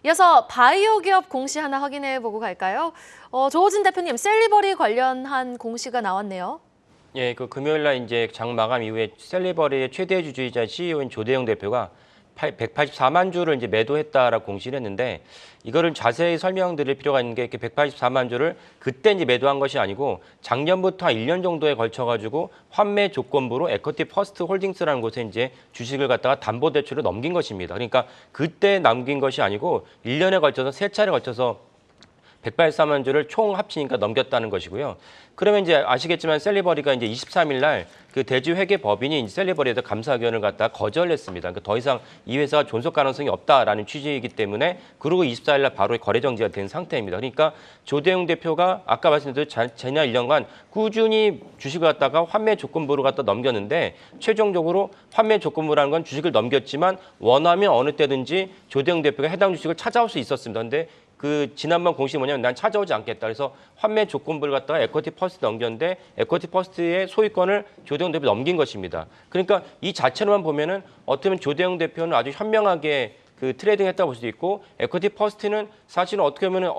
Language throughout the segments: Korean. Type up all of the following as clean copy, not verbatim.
이어서 바이오 기업 공시 하나 확인해 보고 갈까요? 조호진 대표님, 셀리버리 관련한 공시가 나왔네요. 예, 그 금요일 날 이제 장 마감 이후에 셀리버리의 최대 주주이자 CEO인 조대영 대표가 184만 주를 이제 매도했다라고 공시를 했는데, 이거를 자세히 설명드릴 필요가 있는 게, 이렇게 184만 주를 그때 이제 매도한 것이 아니고 작년부터 한 1년 정도에 걸쳐 가지고 환매 조건부로 에쿼티 퍼스트 홀딩스라는 곳에 이제 주식을 갖다가 담보 대출을 넘긴 것입니다. 그러니까 그때 남긴 것이 아니고 1년에 걸쳐서 세 차례 걸쳐서 184만 주를 총 합치니까 넘겼다는 것이고요. 그러면 이제 아시겠지만 셀리버리가 이제 23일 날 그 대주 회계 법인이 이제 셀리버리에서 감사 의견을 갖다 거절했습니다. 그러니까 더 이상 이 회사가 존속 가능성이 없다라는 취지이기 때문에, 그리고 24일 날 바로 거래 정지가 된 상태입니다. 그러니까 조대웅 대표가 아까 말씀드린 지난 1년간 꾸준히 주식을 갖다가 환매 조건부로 갖다 넘겼는데, 최종적으로 환매 조건부라는 건 주식을 넘겼지만 원하면 어느 때든지 조대웅 대표가 해당 주식을 찾아올 수 있었습니다. 근데 그 지난번 공식이 뭐냐면, 난 찾아오지 않겠다. 그래서 환매 조건부를 갖다가 에쿼티 퍼스트 넘겼는데, 에쿼티 퍼스트의 소유권을 조대웅 대표 넘긴 것입니다. 그러니까 이 자체로만 보면은 어떻게 보면 조대웅 대표는 아주 현명하게 그 트레이딩했다고 볼 수도 있고, 에쿼티 퍼스트는 사실은 어떻게 보면은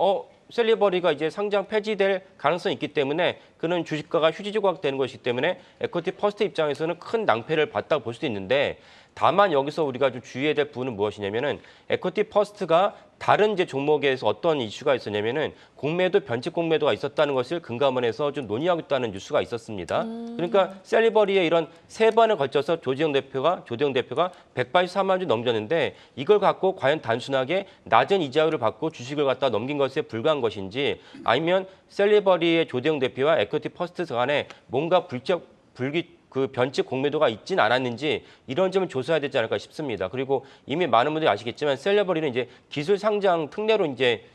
셀리버리가 이제 상장 폐지될 가능성이 있기 때문에 그는 주식가가 휴지 조각되는 것이기 때문에 에쿼티 퍼스트 입장에서는 큰 낭패를 봤다고 볼 수도 있는데, 다만 여기서 우리가 좀 주의해야 될 부분은 무엇이냐면은, 에쿼티 퍼스트가 다른 이제 종목에서 어떤 이슈가 있었냐면은 공매도, 변칙 공매도가 있었다는 것을 금감원에서 좀 논의하고 있다는 뉴스가 있었습니다. 그러니까 셀리버리의 이런 세 번에 걸쳐서 조대영 대표가 184만 주 넘겼는데, 이걸 갖고 과연 단순하게 낮은 이자율을 받고 주식을 갖다 넘긴 것에 불과한 것인지, 아니면 셀리버리의 조대영 대표와 에쿼티 퍼스트 간에 뭔가 그 변칙 공매도가 있진 않았는지, 이런 점을 조사해야 되지 않을까 싶습니다. 그리고 이미 많은 분들이 아시겠지만 셀리버리는 이제 기술 상장 특례로 이제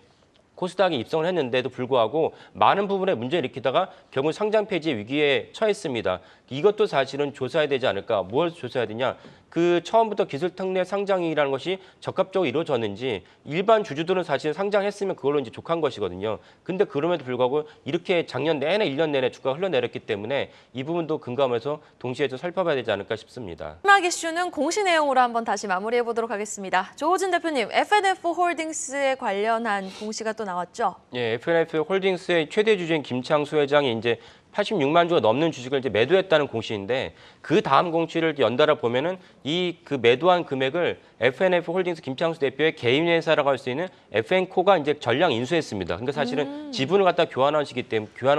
코스닥에 입성을 했는데도 불구하고 많은 부분에 문제를 일으키다가 결국 상장 폐지 위기에 처했습니다. 이것도 사실은 조사해야 되지 않을까. 뭘 조사해야 되냐. 그 처음부터 기술 특례 상장이라는 것이 적합적으로 이루어졌는지, 일반 주주들은 사실 상장했으면 그걸로 이제 족한 것이거든요. 근데 그럼에도 불구하고 이렇게 작년 내내 1년 내내 주가가 흘러내렸기 때문에 이 부분도 금감원에서 동시에 좀 살펴봐야 되지 않을까 싶습니다. 마지막 이슈는 공시 내용으로 한번 다시 마무리해 보도록 하겠습니다. 조호진 대표님, FNF 홀딩스에 관련한 공시가 또 나왔죠? 예, FNF 홀딩스의 최대 주주인 김창수 회장이 이제 86만 주가 넘는 주식을 이제 매도했다는 공시인데, 그 다음 공시를 연달아 보면은 이 그 매도한 금액을 FNF 홀딩스 김창수 대표의 개인 회사라고 할 수 있는 FN코가 이제 전량 인수했습니다. 그러니까 사실은 지분을 갖다 교환한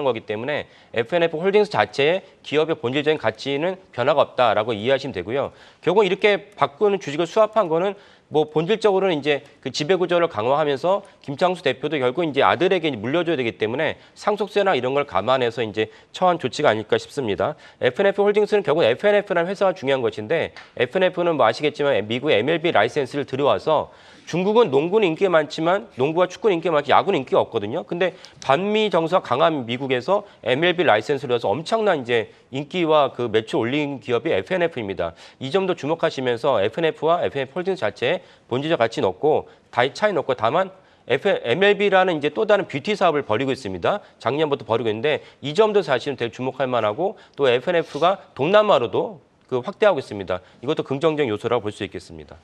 거기 때문에 FNF 홀딩스 자체의 기업의 본질적인 가치는 변화가 없다라고 이해하시면 되고요. 결국 이렇게 바꾸는 주식을 수합한 거는 뭐 본질적으로는 이제 그 지배 구조를 강화하면서 김창수 대표도 결국 이제 아들에게 물려줘야 되기 때문에 상속세나 이런 걸 감안해서 이제 처한 조치가 아닐까 싶습니다. FNF 홀딩스는 결국 FNF라는 회사가 중요한 것인데, FNF는 뭐 아시겠지만 미국 MLB 라이센스를 들여와서, 중국은 농구는 인기가 많지만 농구와 축구는 인기가 많지 야구는 인기가 없거든요. 근데 반미 정서가 강한 미국에서 MLB 라이센스를 해서 엄청난 이제 인기와 그 매출 올린 기업이 FNF입니다. 이 점도 주목하시면서 FNF와 FNF 홀딩스 자체에 본질적 가치는 없고 차이는 없고, 다만 MLB라는 이제 또 다른 뷰티 사업을 벌이고 있습니다. 작년부터 벌이고 있는데, 이 점도 사실은 되게 주목할 만하고, 또 FNF가 동남아로도 그 확대하고 있습니다. 이것도 긍정적 요소라고 볼 수 있겠습니다.